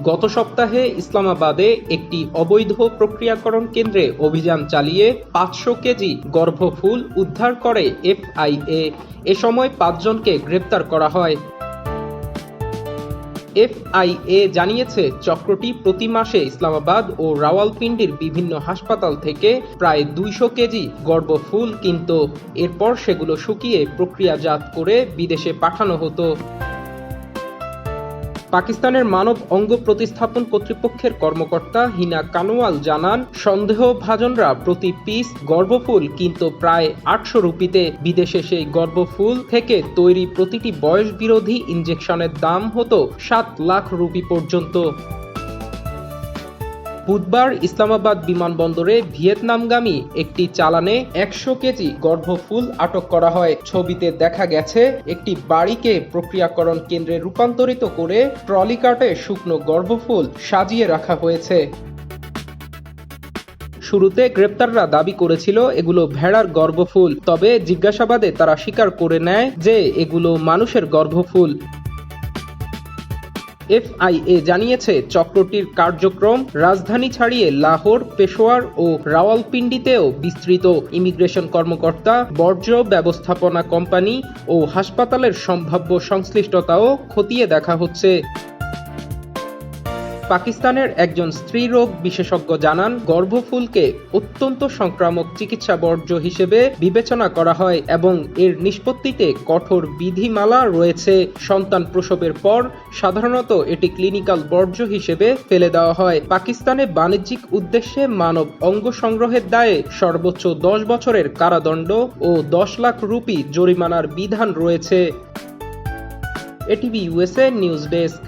গত সপ্তাহে ইসলামাবাদে একটি অবৈধ প্রক্রিয়াকরণ কেন্দ্রে অভিযান চালিয়ে ৫০০ কেজি গর্ভফুল উদ্ধার করে এফআইএ। এ সময় ৫ জনকে গ্রেপ্তার করা হয়। এফআইএ জানিয়েছে, চক্রটি প্রতি মাসে ইসলামাবাদ ও রাওয়ালপিন্ডির বিভিন্ন হাসপাতাল থেকে প্রায় ২০০ কেজি গর্ভফুল কিনত। এরপর সেগুলো শুকিয়ে প্রক্রিয়াজাত করে বিদেশে পাঠানো হতো। পাকিস্তানের মানব অঙ্গ প্রতিস্থাপন কর্তৃপক্ষের কর্মকর্তা হিনা কানওয়াল জানান, সন্দেহভাজনরা প্রতি পিস গর্ভফুল কিনত প্রায় ৮০০ রুপিতে। বিদেশে সেই গর্ভফুল থেকে তৈরি প্রতিটি বয়স বিরোধী ইনজেকশনের দাম হতো ৭ লাখ রুপি পর্যন্ত। বুধবার ইসলামাবাদ বিমানবন্দরে ভিয়েতনামগামী একটি চালানে ১০০ কেজি গর্ভফুল আটক করা হয়। ছবিতে দেখা গেছে, একটি বাড়িকে প্রক্রিয়াকরণ কেন্দ্রে রূপান্তরিত করে ট্রলি কার্টে শুকনো গর্ভফুল সাজিয়ে রাখা হয়েছে। শুরুতে গ্রেপ্তাররা দাবি করেছিল এগুলো ভেড়ার গর্ভফুল, তবে জিজ্ঞাসাবাদে তারা স্বীকার করে নেয় যে এগুলো মানুষের গর্ভফুল। এফআইএ জানিয়েছে, চক্রটির কার্যক্রম রাজধানী ছাড়িয়ে লাহোর, পেশোয়ার ও রাওয়ালপিন্ডিতেও বিস্তৃত। ইমিগ্রেশন কর্মকর্তা, বর্জ্য ব্যবস্থাপনা কোম্পানি ও হাসপাতালের সম্ভাব্য সংশ্লিষ্টতাও খতিয়ে দেখা হচ্ছে। পাকিস্তানের একজন স্ত্রীরোগ বিশেষজ্ঞ জানান, গর্ভফুলকে অত্যন্ত সংক্রামক চিকিৎসা বর্জ্য হিসেবে বিবেচনা করা হয় এবং এর নিষ্পত্তিতে কঠোর বিধিমালা রয়েছে। সন্তান প্রসবের পর সাধারণত এটি ক্লিনিক্যাল বর্জ্য হিসেবে ফেলে দেওয়া হয়। পাকিস্তানে বাণিজ্যিক উদ্দেশ্যে মানব অঙ্গ সংগ্রহের দায়ে সর্বোচ্চ ১০ বছরের কারাদণ্ড ও ১০ লাখ রুপি জরিমানার বিধান রয়েছে। ATV USA news desk.